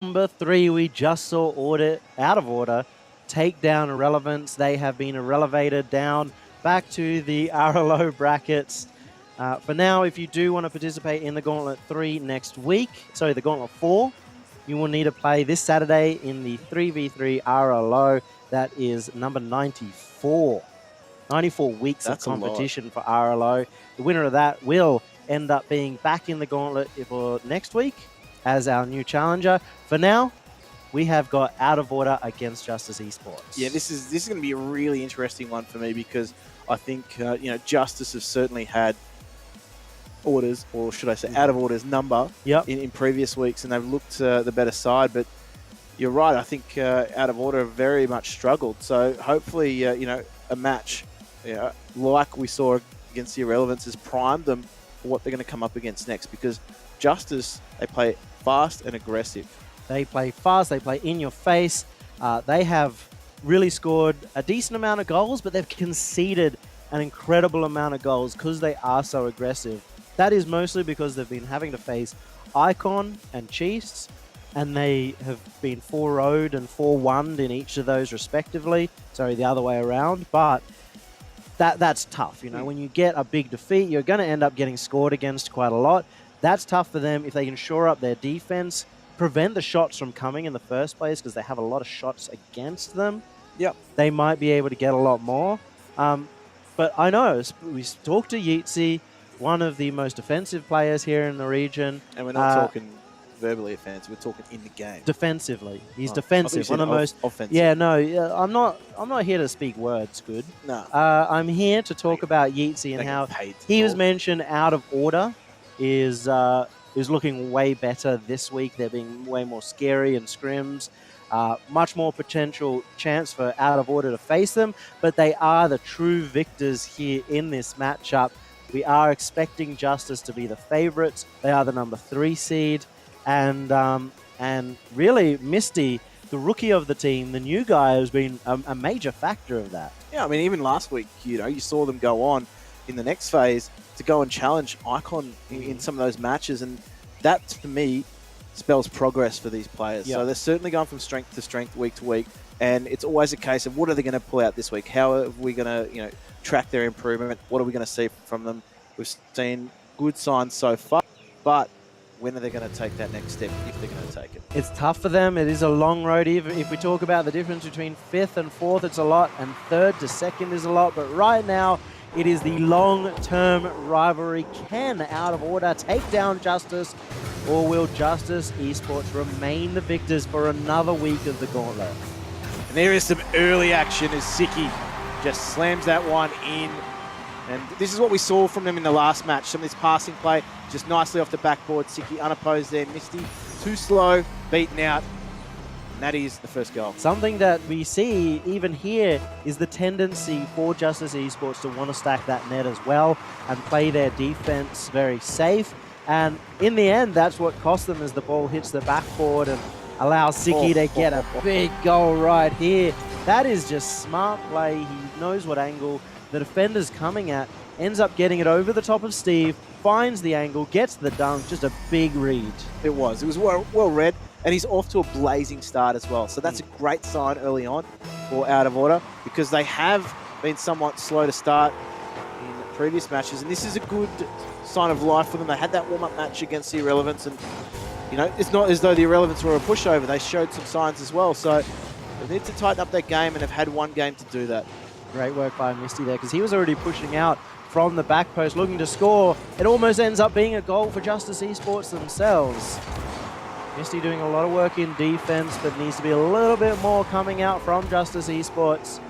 Number 3, we just saw Out of Order take down Irrelevance. They have been irrelevated down back to the RLO brackets. For now, if you do want to participate in the Gauntlet 3 next week, the Gauntlet 4, you will need to play this Saturday in the 3v3 RLO. That is number 94. 94 weeks of competition for RLO. The winner of that will end up being back in the Gauntlet for next week as our new challenger. For now, we have got Out of Order against Justice Esports. Yeah, this is going to be a really interesting one for me because I think Justice has certainly had orders, or should I say Out of Order's number in previous weeks, and they've looked the better side. But you're right, I think Out of Order have very much struggled. So hopefully, a match like we saw against the Irrelevance has primed them for what they're going to come up against next, because Justice, they play fast and aggressive. They play fast, they play in your face. They have really scored a decent amount of goals, but they've conceded an incredible amount of goals because they are so aggressive. That is mostly because they've been having to face Icon and Chiefs, and they have been 4-0'd and 4-1'd in each of those respectively. Sorry, the other way around. But that's tough. When you get a big defeat, you're going to end up getting scored against quite a lot. That's tough for them if they can shore up their defense, prevent the shots from coming in the first place because they have a lot of shots against them. Yep. They might be able to get a lot more. But I know, we talked to Yeetzy, one of the most offensive players here in the region. And we're not talking verbally offensive, we're talking in the game. Defensively. He's defensive. One of the most offensive. Yeah, no, I'm not here to speak words good. No. I'm here to talk about Yeetzy and how he was mentioned Out of Order is looking way better this week. They're being way more scary and scrims. Much more potential chance for Out of Order to face them, but they are the true victors here in this matchup. We are expecting Justice to be the favorites. They are the number 3 seed, and really Misty, the rookie of the team, the new guy, has been a major factor of that. Yeah, I mean, even last week, you saw them go on in the next phase to go and challenge Icon in some of those matches, and that to me spells progress for these players. Yep. So they're certainly going from strength to strength, week to week, and it's always a case of what are they going to pull out this week? How are we going to track their improvement? What are we going to see from them? We've seen good signs so far, but when are they going to take that next step, if they're going to take it? It's tough for them. It is a long road. If we talk about the difference between 5th and 4th, it's a lot, and 3rd to 2nd is a lot, but right now it is the long-term rivalry. Can Out of Order take down Justice, or will Justice Esports remain the victors for another week of the Gauntlet? And there is some early action as Siki just slams that one in. And this is what we saw from them in the last match. Some of this passing play, just nicely off the backboard. Siki unopposed there. Misty, too slow, beaten out. And that is the first goal. Something that we see even here is the tendency for Justice Esports to want to stack that net as well and play their defense very safe. And in the end, that's what cost them as the ball hits the backboard and allows Siki to get a big goal right here. That is just smart play. He knows what angle the defender's coming at, ends up getting it over the top of Steve, finds the angle, gets the dunk. Just a big read. It was well read. And he's off to a blazing start as well. So that's a great sign early on for Out of Order, because they have been somewhat slow to start in previous matches. And this is a good sign of life for them. They had that warm-up match against the Irrelevance. And, it's not as though the Irrelevance were a pushover. They showed some signs as well. So they need to tighten up their game, and have had one game to do that. Great work by Misty there, because he was already pushing out from the back post, looking to score. It almost ends up being a goal for Justice Esports themselves. Misty doing a lot of work in defense, but needs to be a little bit more coming out from Justice Esports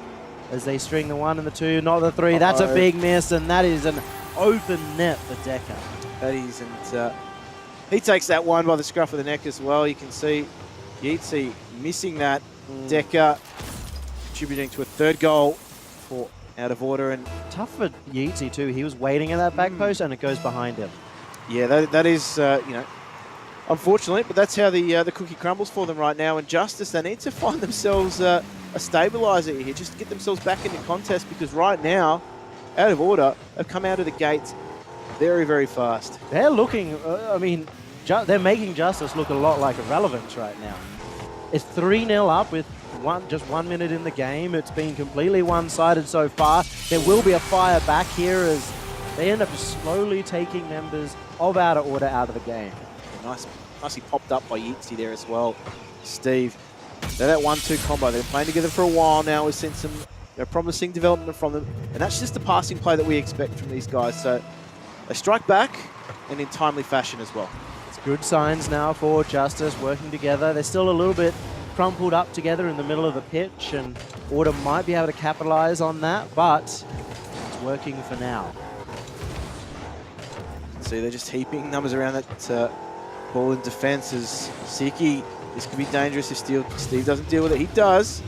as they string the 1 and the 2, not the 3. That's a big miss, and that is an open net for Decker. That isn't. He takes that one by the scruff of the neck as well. You can see Yeetzy missing that. Decker contributing to a 3rd goal for Out of Order. And tough for Yeetzy too. He was waiting at that back post, and it goes behind him. Yeah, that is, unfortunately, but that's how the cookie crumbles for them right now. And Justice, they need to find themselves a stabiliser here, just to get themselves back into contest, because right now, Out of Order have come out of the gates very, very fast. They're looking, they're making Justice look a lot like Irrelevance right now. It's 3-0 up with just 1 minute in the game. It's been completely one-sided so far. There will be a fire back here as they end up slowly taking members of Outer Order out of the game. Nicely popped up by Yeatsy there as well. Steve, they're that 1-2 combo. They've been playing together for a while now. We've seen some promising development from them. And that's just the passing play that we expect from these guys. So they strike back and in timely fashion as well. It's good signs now for Justice working together. They're still a little bit crumpled up together in the middle of the pitch, and Order might be able to capitalize on that, but it's working for now. See, they're just heaping numbers around that ball in defense as Siki. This could be dangerous if Steve doesn't deal with it. He does,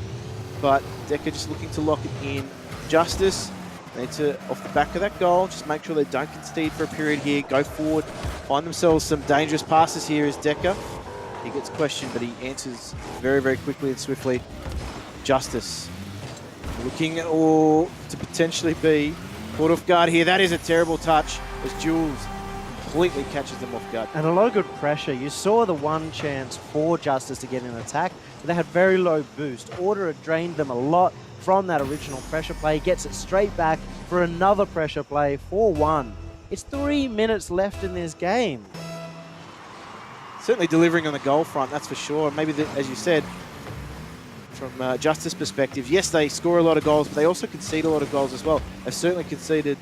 but Decker just looking to lock it in. Justice, they need to, off the back of that goal, just make sure they don't concede for a period here. Go forward, find themselves some dangerous passes here as Decker. He gets questioned, but he answers very, very quickly and swiftly. Justice looking to potentially be caught off guard here. That is a terrible touch as Jules completely catches them off guard. And a lot of good pressure. You saw the one chance for Justice to get an attack, but they had very low boost. Order had drained them a lot from that original pressure play. Gets it straight back for another pressure play, 4-1. It's 3 minutes left in this game. Certainly delivering on the goal front, that's for sure. Maybe, as you said, from Justice perspective, yes, they score a lot of goals, but they also concede a lot of goals as well. They've certainly conceded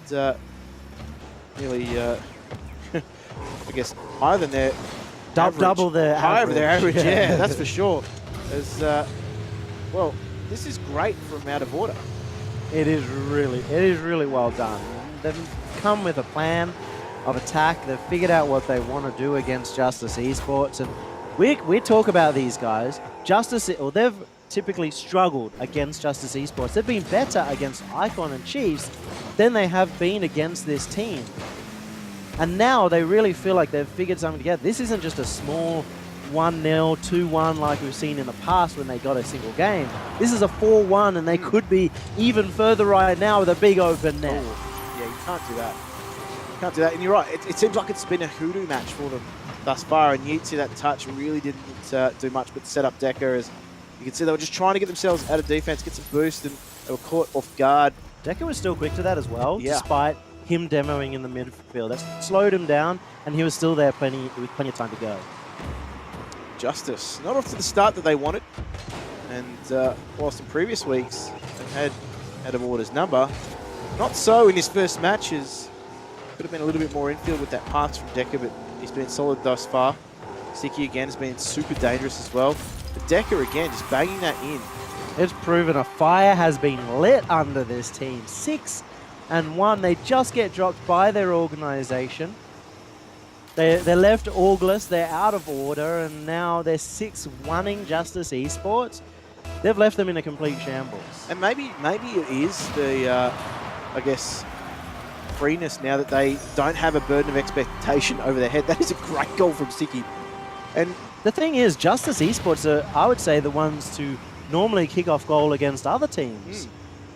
nearly, I guess, higher than their average. Double their higher average. Their average, yeah, that's for sure. As, well, this is great from Out of Order. It is really well done. They've come with a plan of attack. They've figured out what they want to do against Justice Esports, and we talk about these guys. They've typically struggled against Justice Esports. They've been better against Icon and Chiefs than they have been against this team. And now they really feel like they've figured something together. This isn't just a small 1-0, 2-1 like we've seen in the past when they got a single game. This is a 4-1, and they could be even further right now with a big open net. Oh, yeah, you can't do that. Can't do that, and you're right. It seems like it's been a hoodoo match for them thus far, and Yeatsy, that touch really didn't do much but set up Decker. As you can see, they were just trying to get themselves out of defense, get some boost, and they were caught off guard. Decker was still quick to that as well, despite him demoing in the midfield. That slowed him down, and he was still there with plenty of time to go. Justice, not off to the start that they wanted, and whilst in previous weeks they had Out of Order's number, not so in his first matches. Could have been a little bit more infield with that pass from Decker, but he's been solid thus far. Siki again has been super dangerous as well. But Decker again just banging that in. It's proven a fire has been lit under this team. 6-1. They just get dropped by their organization. They're left orgless, they're out of order, and now they're 6-1ing Justice Esports. They've left them in a complete shambles. And maybe it is the, I guess, freeness now that they don't have a burden of expectation over their head. That is a great goal from Siki. And the thing is, Justice Esports are, I would say, the ones to normally kick off goal against other teams.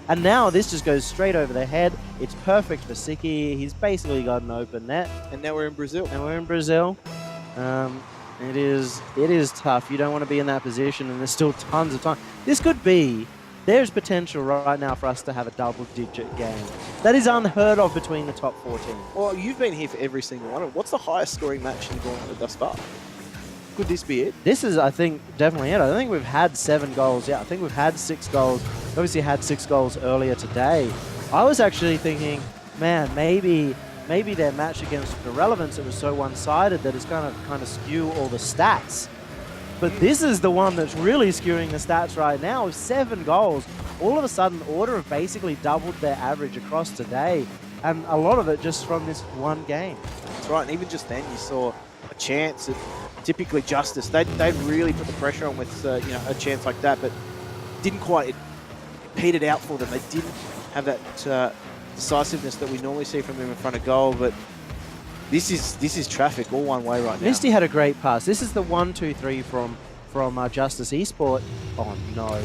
And now this just goes straight over their head. It's perfect for Siki. He's basically got an open net. And now we're in Brazil. It is tough. You don't want to be in that position, and there's still tons of time. There's potential right now for us to have a double-digit game. That is unheard of between the top 4 teams. Well, you've been here for every single one. What's the highest scoring match in the Gauntlet thus far? Could this be it? This is, I think, definitely it. I think we've had 7 goals. Yeah, I think we've had 6 goals. Obviously had 6 goals earlier today. I was actually thinking, man, maybe their match against Irrelevance, it was so one-sided that it's going to kind of skew all the stats. But this is the one that's really skewing the stats right now. With 7 goals, all of a sudden, Order have basically doubled their average across today. And a lot of it just from this one game. That's right, and even just then you saw a chance at typically Justice. They'd really put the pressure on with a chance like that, but didn't quite. It petered out for them. They didn't have that decisiveness that we normally see from them in front of goal, but this is traffic all one way right now. Misty had a great pass. This is the 1-2-3 from Justice Esport. Oh no!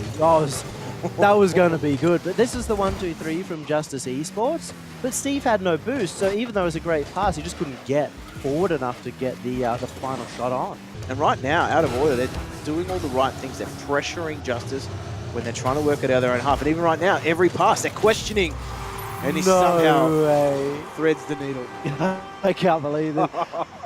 That was going to be good. But this is the 1-2-3 from Justice Esports. But Steve had no boost, so even though it was a great pass, he just couldn't get forward enough to get the final shot on. And right now, out of order, they're doing all the right things. They're pressuring Justice when they're trying to work it out of their own half. And even right now, every pass, they're questioning. And he somehow threads the needle. I can't believe it.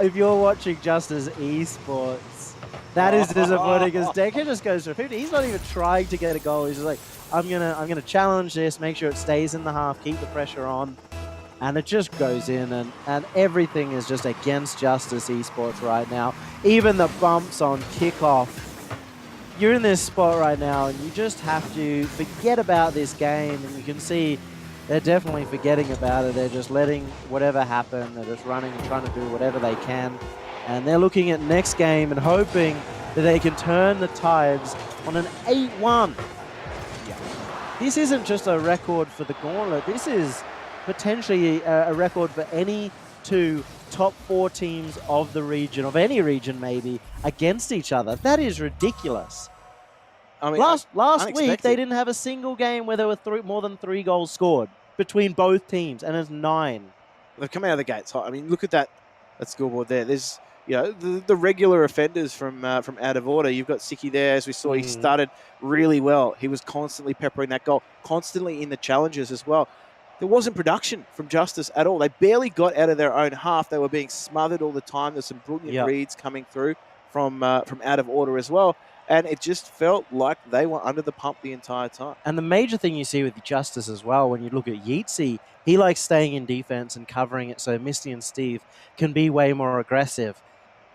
If you're watching Justice Esports, that is disappointing because Decker just goes for 50. He's not even trying to get a goal. He's just like, I'm gonna challenge this, make sure it stays in the half, keep the pressure on. And it just goes in, and everything is just against Justice Esports right now. Even the bumps on kickoff. You're in this spot right now, and you just have to forget about this game. And you can see they're definitely forgetting about it. They're just letting whatever happen. They're just running and trying to do whatever they can. And they're looking at next game and hoping that they can turn the tides on an 8-1. Yeah. This isn't just a record for the Gauntlet. This is potentially a record for any two top 4 teams of the region, of any region maybe, against each other. That is ridiculous. I mean, last week, they didn't have a single game where there were more than 3 goals scored between both teams, and it's 9. They've come out of the gates hot. I mean, look at that scoreboard there. There's, the regular offenders from out of order. You've got Siki there, as we saw. He started really well. He was constantly peppering that goal, constantly in the challenges as well. There wasn't production from Justice at all. They barely got out of their own half. They were being smothered all the time. There's some brilliant reads coming through from out of order as well. And it just felt like they were under the pump the entire time. And the major thing you see with Justice as well, when you look at Yeatsy, he likes staying in defense and covering it so Misty and Steve can be way more aggressive.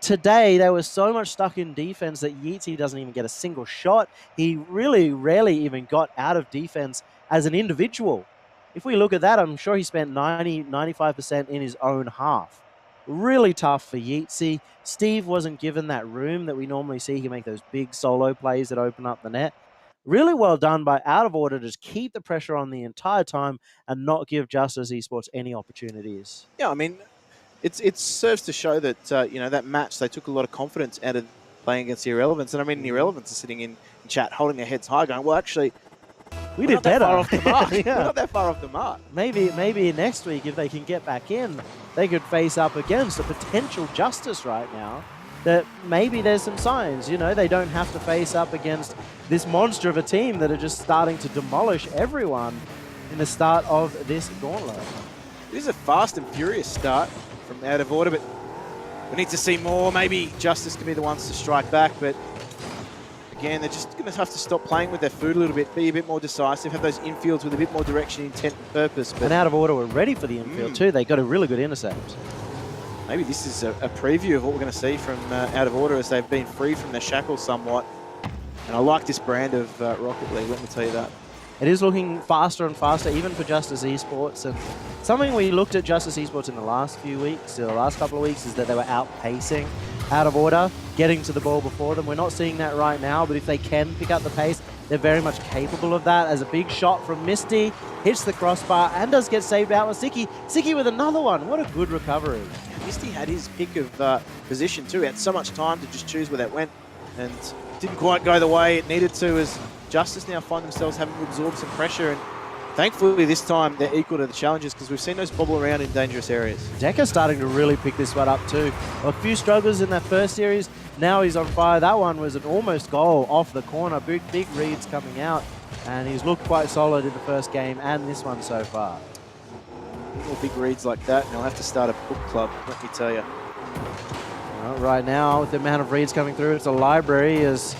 Today, they were so much stuck in defense that Yeatsy doesn't even get a single shot. He really rarely even got out of defense as an individual. If we look at that, I'm sure he spent 95% in his own half. Really tough for Yeatsy. Steve wasn't given that room that we normally see. He can make those big solo plays that open up the net. Really well done by Out of Order to just keep the pressure on the entire time and not give Justice Esports any opportunities. Yeah, I mean, it serves to show that, that match, they took a lot of confidence out of playing against the Irrelevance. And I mean, the Irrelevance are sitting in chat, holding their heads high, going, well, actually, we did better. Far off the mark. We're not that far off the mark. Maybe next week, if they can get back in, they could face up against a potential Justice right now. That maybe there's some signs. They don't have to face up against this monster of a team that are just starting to demolish everyone in the start of this Gauntlet. This is a fast and furious start from Out of Order, but we need to see more. Maybe Justice can be the ones to strike back, but again, they're just going to have to stop playing with their food a little bit, be a bit more decisive, have those infields with a bit more direction, intent, and purpose. But and Out of Order were ready for the infield too. They got a really good intercept. Maybe this is a preview of what we're going to see from Out of Order as they've been free from their shackles somewhat. And I like this brand of Rocket League, let me tell you that. It is looking faster and faster, even for Justice Esports. And something we looked at Justice Esports in the last few weeks, or the last couple of weeks, is that they were outpacing Out of Order, getting to the ball before them. We're not seeing that right now, but if they can pick up the pace, they're very much capable of that. As a big shot from Misty, hits the crossbar, and does get saved out with Siki. Siki with another one. What a good recovery. Misty had his pick of position too. He had so much time to just choose where that went, and didn't quite go the way it needed to, as Justice now find themselves having to absorb some pressure. And thankfully this time they're equal to the challenges, because we've seen those bobble around in dangerous areas. Decker starting to really pick this one up too. A few struggles in that first series. Now he's on fire. That one was an almost goal off the corner. Big reads coming out, and he's looked quite solid in the first game and this one so far. More big reads like that, and he'll have to start a book club, let me tell you. Well, right now, with the amount of reads coming through, it's a library, is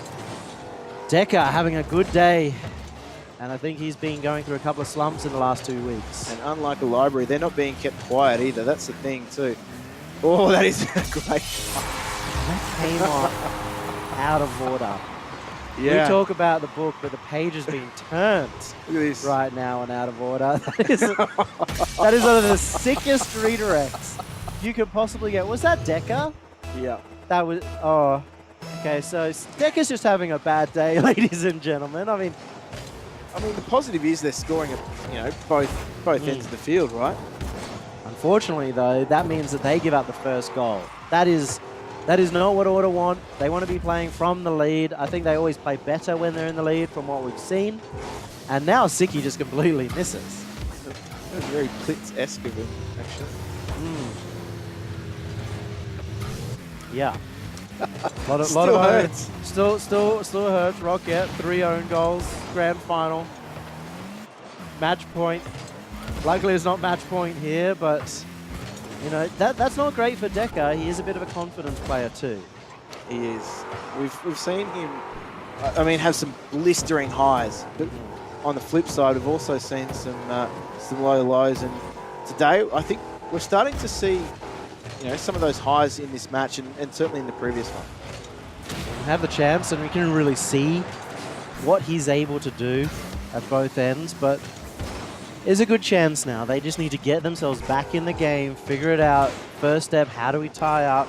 Decker having a good day. And I think he's been going through a couple of slumps in the last 2 weeks. And unlike a library, they're not being kept quiet either. That's the thing too. Oh, that is a great shot. That came on Out of Order. Yeah. We talk about the book, but the page has been turned right now on Out of Order. That is one of the sickest redirects you could possibly get. Was that Decker? Yeah. That was... Oh. Okay, so Decker's just having a bad day, ladies and gentlemen. I mean, the positive is they're scoring at both ends of the field, right? Unfortunately, though, that means that they give up the first goal. That is That is not what Order want. They want to be playing from the lead. I think they always play better when they're in the lead from what we've seen. And now Siki just completely misses. That's very Blitz-esque of him, actually. Yeah. lot of hurts. Still hurts. Rocket, 3 own goals, grand final. Match point. Luckily it's not match point here, but you know, that's not great for Deca. He is a bit of a confidence player too. He is. We've seen him, I mean, have some blistering highs, but on the flip side, we've also seen some low lows. And today, I think we're starting to see, you know, some of those highs in this match, and certainly in the previous one. We have the chance, and we can really see what he's able to do at both ends, but there's a good chance now. They just need to get themselves back in the game, figure it out. First step, how do we tie up?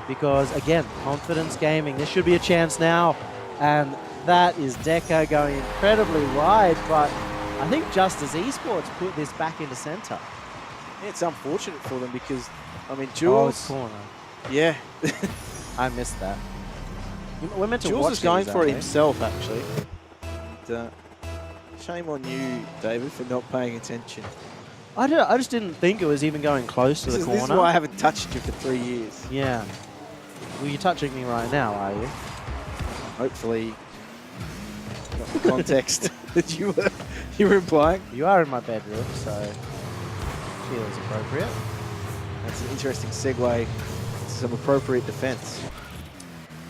Because, again, confidence gaming. This should be a chance now, and that is Deca going incredibly wide, but I think Justice Esports put this back into center. Yeah, it's unfortunate for them because, I mean, Jules... Oh, it's corner. Yeah. I missed that. We're meant to Jules watch is going these, for it aren't we? himself, actually. And, shame on you, David, for not paying attention. I just didn't think it was even going close to the corner. This is why I haven't touched you for 3 years. Yeah. Well, you're touching me right now, are you? Hopefully, not the context that you were implying. You are in my bedroom, so feels appropriate. That's an interesting segue to some appropriate defense.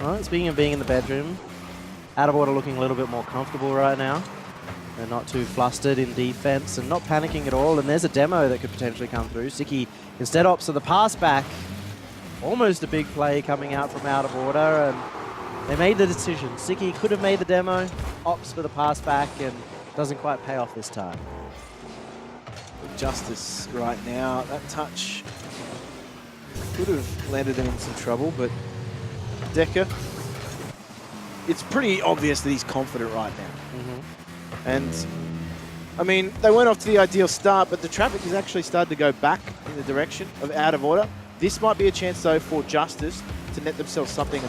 All right, speaking of being in the bedroom, Out of Order looking a little bit more comfortable right now. They're not too flustered in defense and not panicking at all. And there's a demo that could potentially come through. Siki instead opts for the pass back. Almost a big play coming out from Out of Order, and they made the decision. Siki could have made the demo, opts for the pass back, and doesn't quite pay off this time. Justice right now, that touch could have landed them in some trouble, but Deca, it's pretty obvious that he's confident right now. And, I mean, they went off to the ideal start, but the traffic has actually started to go back in the direction of Out of Order. This might be a chance, though, for Justice to net themselves something.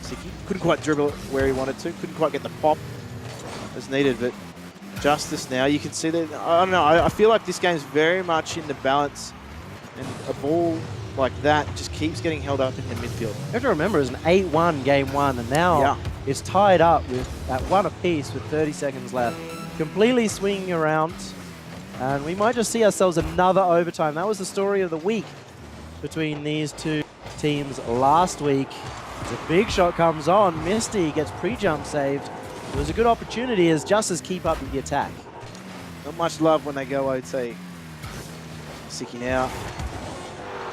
Siki couldn't quite dribble it where he wanted to, couldn't quite get the pop as needed, but Justice now, you can see that, I don't know, I feel like this game's very much in the balance, and a ball like that just keeps getting held up in the midfield. You have to remember, it's an 8-1 game one, and now it's tied up with at 1 apiece with 30 seconds left. Completely swinging around, and we might just see ourselves another overtime. That was the story of the week between these two teams last week. As a big shot comes on, Misty gets pre-jump saved. It was a good opportunity as Justice keep up with the attack. Not much love when they go OT. Siki now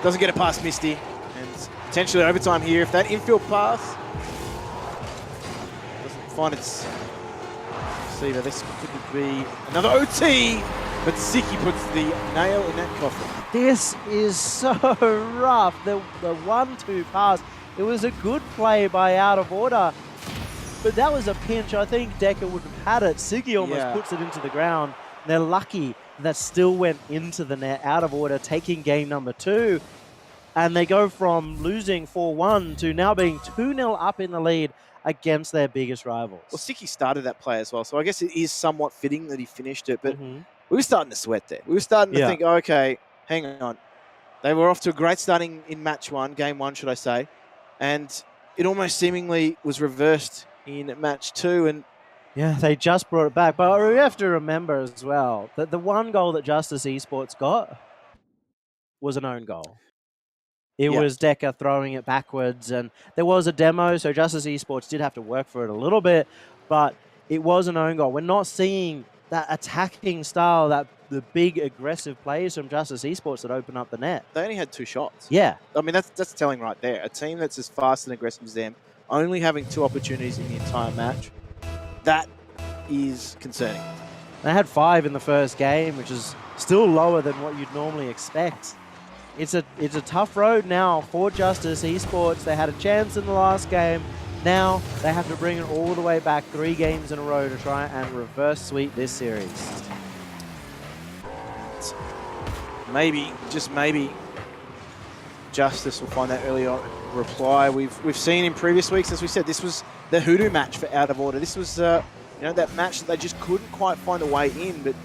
doesn't get it past Misty, and potentially overtime here. If that infield pass doesn't find its receiver, this could be another OT, but Siki puts the nail in that coffin. This is so rough. The 1-2 pass, it was a good play by Out of Order, but that was a pinch. I think Deca would have had it. Siki almost puts it into the ground. They're lucky that still went into the net. Out of Order taking game number 2. And they go from losing 4-1 to now being 2-0 up in the lead against their biggest rivals. Well, Siki started that play as well, so I guess it is somewhat fitting that he finished it, but we were starting to sweat there. We were starting to think, oh, okay, hang on. They were off to a great starting in match 1, game 1, should I say, and it almost seemingly was reversed in match 2, and yeah, they just brought it back. But we have to remember as well that the one goal that Justice Esports got was an own goal. It was Deca throwing it backwards, and there was a demo, so Justice Esports did have to work for it a little bit, but it was an own goal. We're not seeing that attacking style, that the big aggressive plays from Justice Esports that open up the net. They only had 2 shots. Yeah. I mean, that's telling right there. A team that's as fast and aggressive as them, only having 2 opportunities in the entire match, that is concerning. They had 5 in the first game, which is still lower than what you'd normally expect. It's a tough road now for Justice Esports. They had a chance in the last game. Now they have to bring it all the way back 3 games in a row to try and reverse sweep this series. Maybe, just maybe, Justice will find that early on reply. We've seen in previous weeks, as we said, this was the hoodoo match for Out of Order. This was that match that they just couldn't quite find a way in, but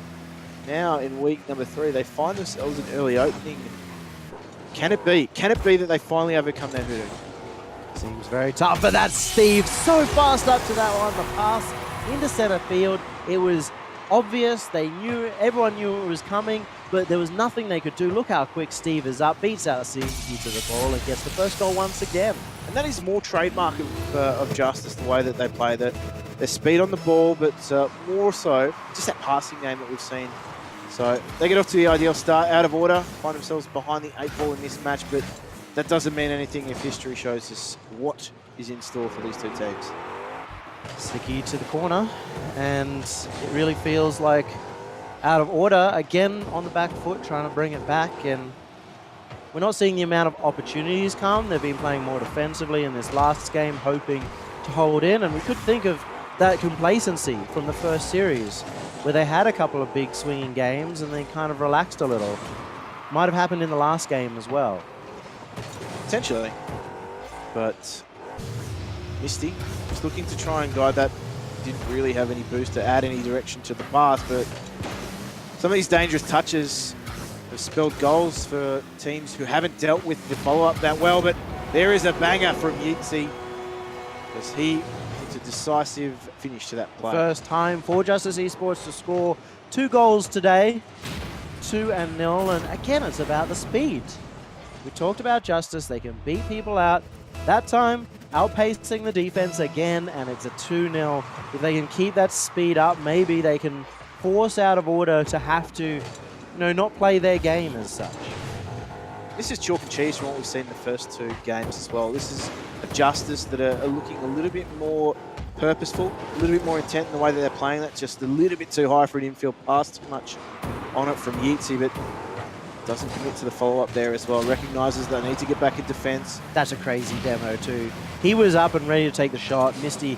now in week number 3 they find themselves an early opening. Can it be? Can it be that they finally overcome their hoodoo? Seems very tough, but that's Steve so fast up to that one. The pass into center field. It was obvious. Everyone knew it was coming, but there was nothing they could do. Look how quick Steve is up, beats out Suzuki to the ball and gets the first goal once again. And that is more trademark of Justice, the way that they play, their speed on the ball, but more so just that passing game that we've seen. So they get off to the ideal start. Out of Order find themselves behind the 8 ball in this match, but that doesn't mean anything if history shows us what is in store for these two teams. Sticky to the corner, and it really feels like Out of Order again on the back foot, trying to bring it back, and we're not seeing the amount of opportunities come. They've been playing more defensively in this last game, hoping to hold in, and we could think of that complacency from the first series where they had a couple of big swinging games and they kind of relaxed a little. Might have happened in the last game as well. Potentially, but Misty was looking to try and guide that. Didn't really have any boost to add any direction to the pass, but some of these dangerous touches have spelled goals for teams who haven't dealt with the follow-up that well. But there is a banger from Yeatsy, as he puts a decisive finish to that play. First time for Justice Esports to score 2 goals today, 2-0, and again, it's about the speed. We talked about Justice, they can beat people out. That time, outpacing the defense again, and it's a 2-0. If they can keep that speed up, maybe they can force Out of Order to have to, not play their game as such. This is chalk and cheese from what we've seen in the first 2 games as well. This is a Justice that are looking a little bit more purposeful, a little bit more intent in the way that they're playing that. Just a little bit too high for an infield pass, too much on it from Yeatsy, but doesn't commit to the follow-up there as well. Recognises they need to get back in defence. That's a crazy demo too. He was up and ready to take the shot. Misty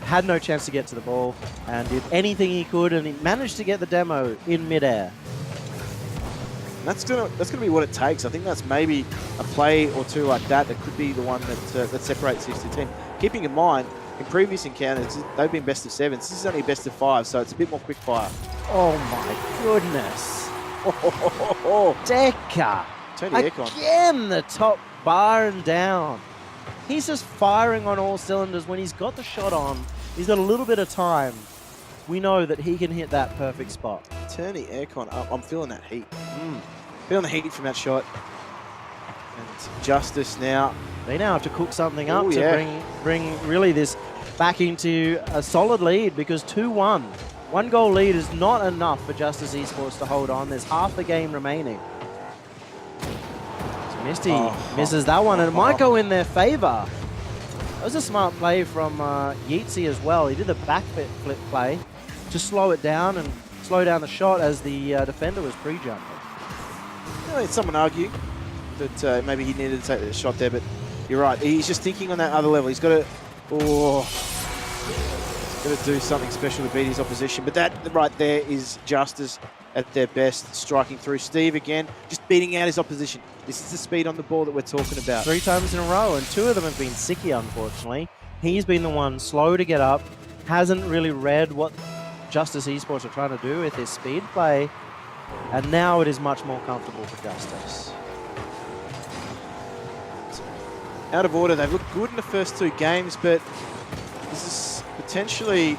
had no chance to get to the ball and did anything he could, and he managed to get the demo in midair. That's gonna be what it takes. I think that's maybe a play or 2 like that could be the one that separates these 2 teams. Keeping in mind, in previous encounters, they've been best of 7. This is only best of 5, so it's a bit more quick fire. Oh my goodness. Decker. Turn the aircon. Again, the top bar and down. He's just firing on all cylinders. When he's got the shot on, he's got a little bit of time. We know that he can hit that perfect spot. Turn the aircon up. I'm feeling that heat. Feeling the heat from that shot. And Justice now. They now have to cook something up to bring really this back into a solid lead, because 2-1. 1 goal lead is not enough for Justice Esports to hold on. There's half the game remaining. So Misty misses that one, and it might go in their favor. That was a smart play from Yeatsy as well. He did the back flip play to slow it down and slow down the shot as the defender was pre-jumping. Someone argue that maybe he needed to take the shot there, but you're right. He's just thinking on that other level. He's got to... Got to do something special to beat his opposition. But that right there is Justice at their best, striking through. Steve again, just beating out his opposition. This is the speed on the ball that we're talking about. 3 times in a row, and 2 of them have been sicky, unfortunately. He's been the one slow to get up, hasn't really read what Justice Esports are trying to do with his speed play, and now it is much more comfortable for Justice. Out of Order, they've looked good in the first 2 games, but this is potentially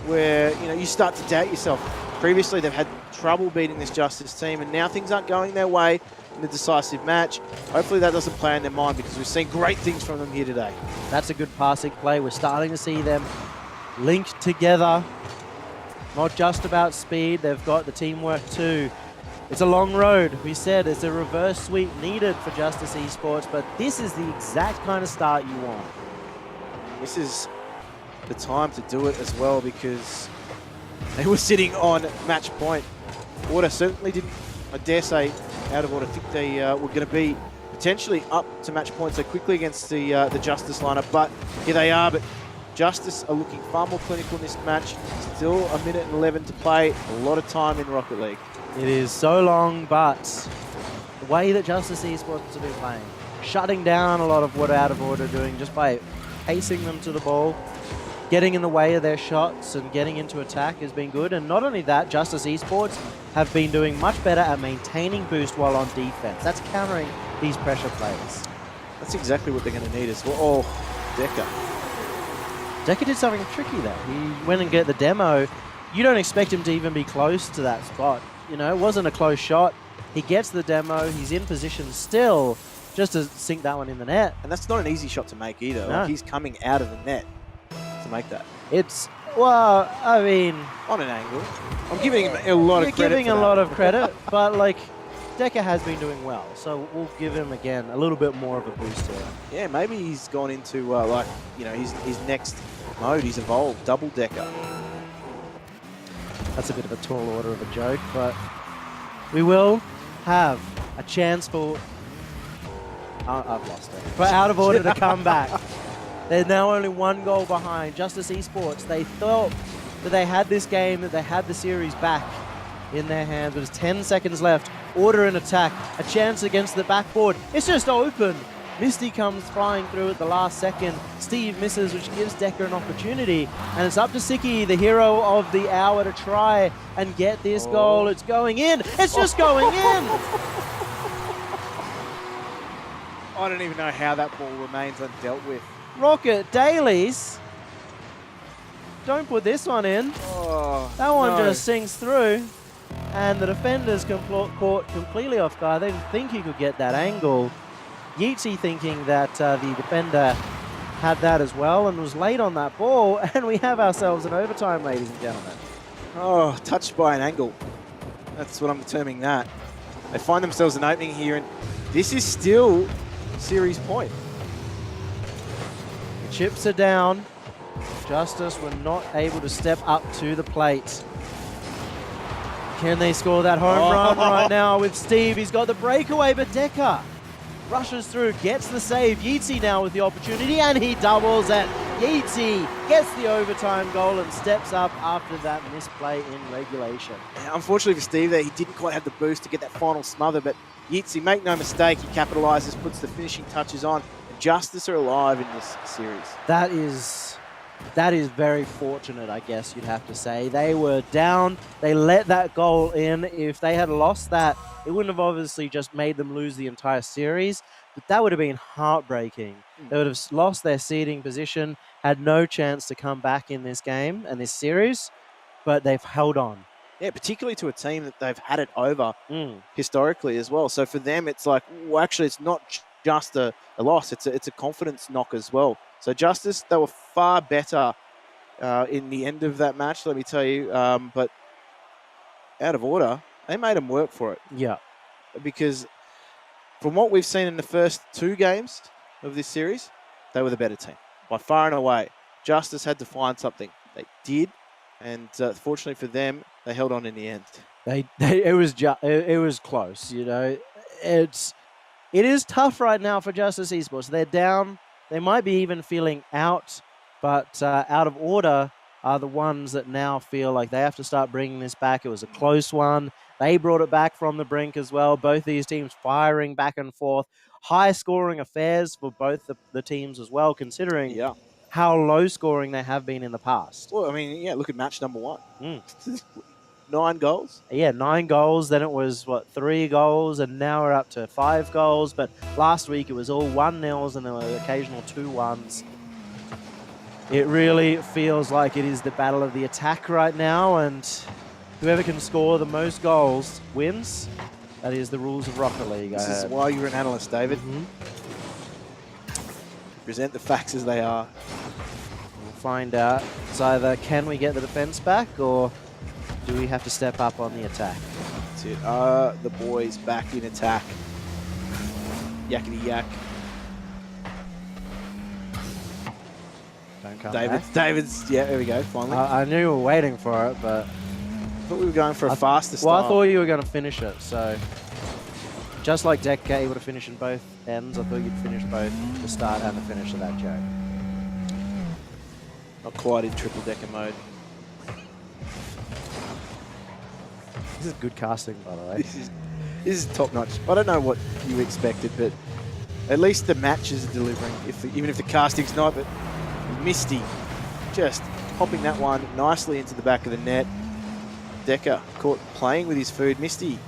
where you start to doubt yourself. Previously, they've had trouble beating this Justice team, and now things aren't going their way in the decisive match. Hopefully that doesn't play in their mind, because we've seen great things from them here today. That's a good passing play. We're starting to see them linked together. Not just about speed, they've got the teamwork too. It's a long road. We said it's a reverse sweep needed for Justice Esports, but this is the exact kind of start you want. This is the time to do it as well, because they were sitting on match point. Order certainly didn't, I dare say, Out of Order, think they were going to be potentially up to match point so quickly against the Justice lineup, but here they are. But Justice are looking far more clinical in this match. Still 1 minute and 11 to play. A lot of time in Rocket League. It is so long, but the way that Justice Esports have been playing, shutting down a lot of what Out of Order are doing just by pacing them to the ball. Getting in the way of their shots and getting into attack has been good. And not only that, Justice Esports have been doing much better at maintaining boost while on defense. That's countering these pressure plays. That's exactly what they're going to need as well. Oh, Decker. Decker did something tricky there. He went and get the demo. You don't expect him to even be close to that spot. You know, it wasn't a close shot. He gets the demo. He's in position still just to sink that one in the net. And that's not an easy shot to make either. No. Like, he's coming out of the net to make that. It's, well, I mean... On an angle. I'm giving him a lot of credit. You're giving a lot of credit, but like, Decker has been doing well, so we'll give him, again, a little bit more of a boost here. Yeah, maybe he's gone into, like, you know, his next mode. He's evolved. Double Decker. That's a bit of a tall order of a joke, but we will have a chance for... I've lost it. For Out of Order to come back. They're now only 1 goal behind. Justice Esports, they thought that they had this game, that they had the series back in their hands. There's 10 seconds left. Order and attack. A chance against the backboard. It's just open. Misty comes flying through at the last second. Steve misses, which gives Decker an opportunity. And it's up to Siki, the hero of the hour, to try and get this goal. It's going in. It's just going in. I don't even know how that ball remains undealt with. Rocket Dailies. Don't put this one in. Oh, that one just sinks through. And the defender's caught completely off guard. They didn't think he could get that angle. Yeatsy thinking that the defender had that as well and was late on that ball. And we have ourselves an overtime, ladies and gentlemen. Oh, touched by an angle. That's what I'm determining that. They find themselves an opening here, and this is still series point. The chips are down. Justice were not able to step up to the plate. Can they score that home run right now with Steve? He's got the breakaway, but Decker rushes through, gets the save. Yeatsy now with the opportunity, and he doubles it. Yeatsy gets the overtime goal and steps up after that misplay in regulation. Unfortunately for Steve there, he didn't quite have the boost to get that final smother, but Yeatsy, make no mistake, he capitalises, puts the finishing touches on. And Justice are alive in this series. That is very fortunate, I guess you'd have to say. They were down. They let that goal in. If they had lost that, it wouldn't have obviously just made them lose the entire series, but that would have been heartbreaking. They would have lost their seeding position, had no chance to come back in this game and this series, but they've held on. Yeah, particularly to a team that they've had it over historically as well. So for them, it's like, well, actually, it's not just a loss. It's a confidence knock as well. So Justice, they were far better in the end of that match, let me tell you. But Out of Order, they made them work for it. Yeah. Because from what we've seen in the first 2 games of this series, they were the better team by far and away. Justice had to find something. They did. And fortunately for them, they held on in the end. It was close, you know. It is tough right now for Justice Esports. They're down. They might be even feeling out, but Out of Order are the ones that now feel like they have to start bringing this back. It was a close one. They brought it back from the brink as well. Both these teams firing back and forth. High-scoring affairs for both the teams as well, considering how low-scoring they have been in the past. Well, I mean, yeah, look at match number 1. 9 goals? Yeah, 9 goals. Then it was, 3 goals, and now we're up to 5 goals. But last week it was all 1-0s, and there were occasional 2-1s. It really feels like it is the battle of the attack right now, and whoever can score the most goals wins. That is the rules of Rocket League. This is why you're an analyst, David. Present the facts as they are. We'll find out. It's either can we get the defense back, or do we have to step up on the attack? That's it. Are the boys back in attack? Yakety yak. Don't come back. David's, yeah, there we go, finally. I knew we were waiting for it, but... I thought we were going for a faster start. Well, I thought you were going to finish it, so... Just like Decker able to finish in both ends, I thought you'd finish both the start and the finish of that joke. Not quite in triple Decker mode. This is good casting, by the way. This is top notch. I don't know what you expected, but At least the matches are delivering, even if the casting's not. But Misty just popping that one nicely into the back of the net. Decker caught playing with his food. Misty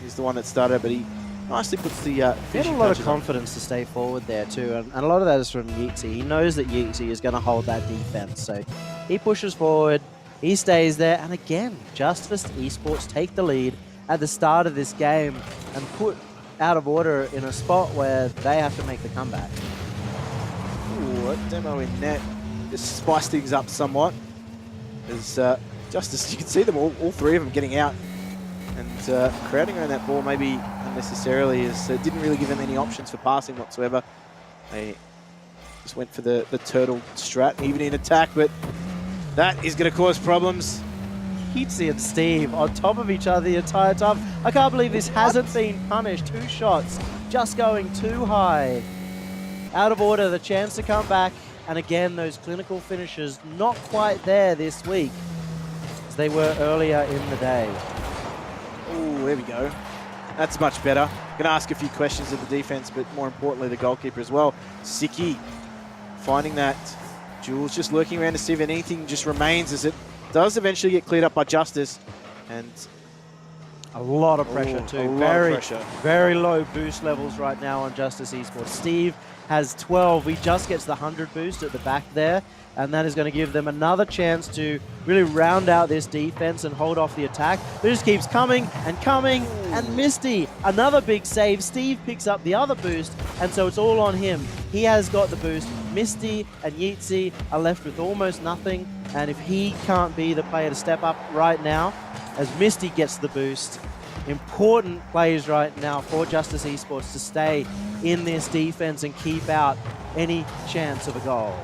is the one that started, but he nicely puts the he had a lot of confidence to stay forward there too, and a lot of that is from Yeatsy. He knows that Yeatsy is going to hold that defense, so he pushes forward, he stays there, and again, Justice Esports take the lead at the start of this game and put Out of Order in a spot where they have to make the comeback. Ooh, a demo in net. Just spice things up somewhat. As Justice, you can see them all three of them getting out and crowding around that ball maybe unnecessarily, as it didn't really give them any options for passing whatsoever. They just went for the turtle strat, even in attack, but that is going to cause problems. Yeatsy and Steve on top of each other the entire time. I can't believe this hasn't been punished. 2 shots just going too high. Out of Order, the chance to come back, and again, those clinical finishes not quite there this week as they were earlier in the day. Oh, there we go. That's much better. Going to ask a few questions of the defense, but more importantly, the goalkeeper as well. Siki finding that. Jules just lurking around to see if anything just remains, as it does eventually get cleared up by Justice. And a lot of pressure too. Very low boost levels right now on Justice Esports. Steve has 12. He just gets the 100 boost at the back there, and that is going to give them another chance to really round out this defense and hold off the attack. But it just keeps coming and coming, and Misty, another big save. Steve picks up the other boost, and so it's all on him. He has got the boost. Misty and Yeatsy are left with almost nothing, and if he can't be the player to step up right now, as Misty gets the boost, important plays right now for Justice Esports to stay in this defense and keep out any chance of a goal.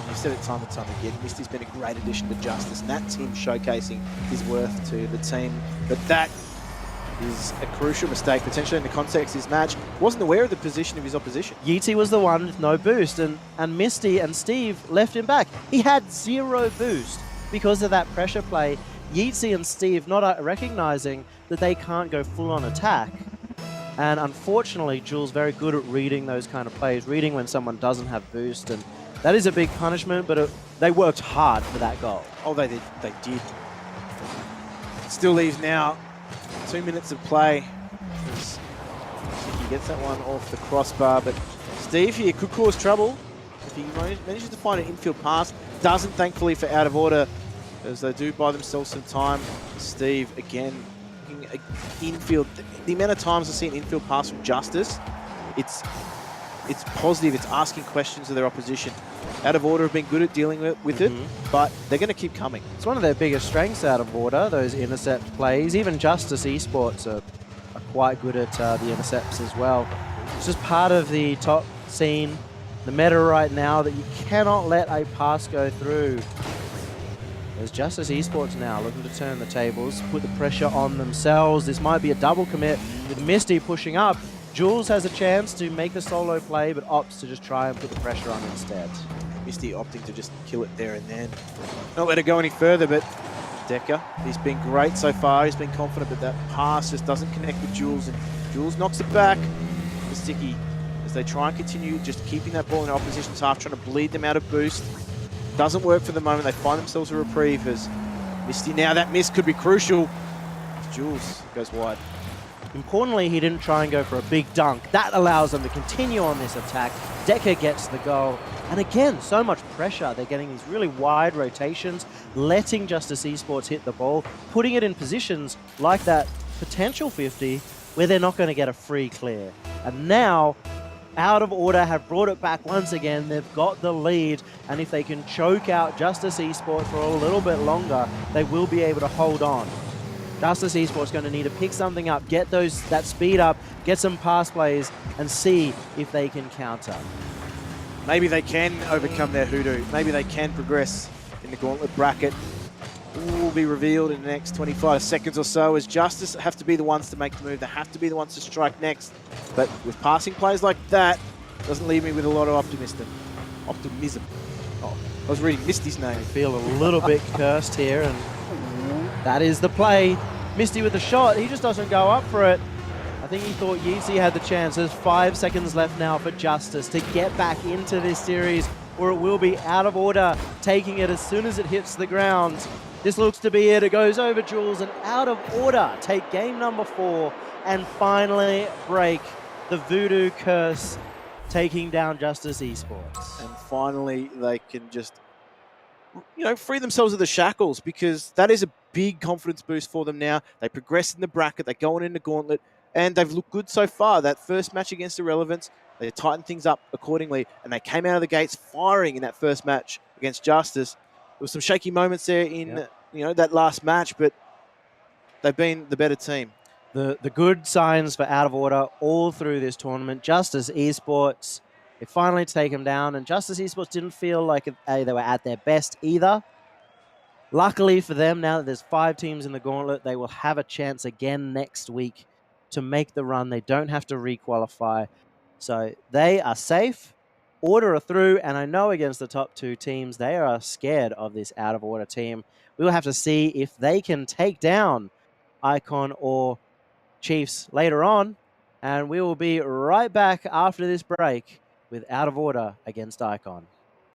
You've said it time and time again, Misty's been a great addition to Justice, and that's him showcasing his worth to the team. But that is a crucial mistake, potentially in the context of his match. Wasn't aware of the position of his opposition. Yeatsy was the one with no boost, and Misty and Steve left him back. He had 0 boost because of that pressure play. Yeatsy and Steve not recognizing that they can't go full-on attack. And unfortunately, Jules very good at reading those kind of plays, reading when someone doesn't have boost, and that is a big punishment, but they worked hard for that goal. Oh, they did. They did. Still leaves now 2 minutes of play. He gets that one off the crossbar, but Steve here could cause trouble if he manages to find an infield pass. Doesn't, thankfully, for Out of Order, as they do buy themselves some time. Steve, again, infield. The amount of times I see an infield pass from Justice, it's positive. It's asking questions of their opposition. Out of Order have been good at dealing with it, but they're going to keep coming. It's one of their biggest strengths, Out of Order, those intercept plays. Even Justice Esports are quite good at the intercepts as well. It's just part of the top scene, the meta right now, that you cannot let a pass go through. There's Justice Esports now looking to turn the tables, put the pressure on themselves. This might be a double commit with Misty pushing up. Jules has a chance to make the solo play, but opts to just try and put the pressure on instead. Misty opting to just kill it there and then. Not let it go any further, but Decker, he's been great so far. He's been confident, but that pass just doesn't connect with Jules, and Jules knocks it back. The Sticky, as they try and continue just keeping that ball in the opposition's half, trying to bleed them out of boost. Doesn't work for the moment. They find themselves a reprieve as Misty now. That miss could be crucial. Jules goes wide. Importantly, he didn't try and go for a big dunk. That allows them to continue on this attack. Decker gets the goal. And again, so much pressure. They're getting these really wide rotations, letting Justice Esports hit the ball, putting it in positions like that potential 50 where they're not going to get a free clear. And now, Out of Order have brought it back once again. They've got the lead, and if they can choke out Justice Esports for a little bit longer, they will be able to hold on. Justice Esports going to need to pick something up, get that speed up, get some pass plays, and see if they can counter. Maybe they can overcome their hoodoo. Maybe they can progress in the Gauntlet bracket. Will be revealed in the next 25 seconds or so, as Justice have to be the ones to make the move. They have to be the ones to strike next. But with passing plays like that, doesn't leave me with a lot of optimism. Oh, I was reading Misty's name. I feel a little bit cursed here, and that is the play. Misty with the shot. He just doesn't go up for it. I think he thought Yeezy had the chance. There's 5 seconds left now for Justice to get back into this series, or it will be Out of Order taking it as soon as it hits the ground. This looks to be it. It goes over Jules, and Out of Order take game number 4 and finally break the voodoo curse, taking down Justice Esports. And finally, they can just, free themselves of the shackles, because that is a big confidence boost for them now. They progress in the bracket. They're going into Gauntlet, and they've looked good so far. That first match against Irrelevance, they tightened things up accordingly, and they came out of the gates firing in that first match against Justice. There was some shaky moments there in that last match, but they've been the better team. The good signs for Out of Order all through this tournament. Justice Esports, they finally take them down, and Justice Esports didn't feel like they were at their best either. Luckily for them, now that there's 5 teams in the Gauntlet, they will have a chance again next week to make the run. They don't have to requalify. So they are safe. Order are through, and I know against the top 2 teams, they are scared of this Out of Order team. We will have to see if they can take down Icon or Chiefs later on, and we will be right back after this break with Out of Order against Icon.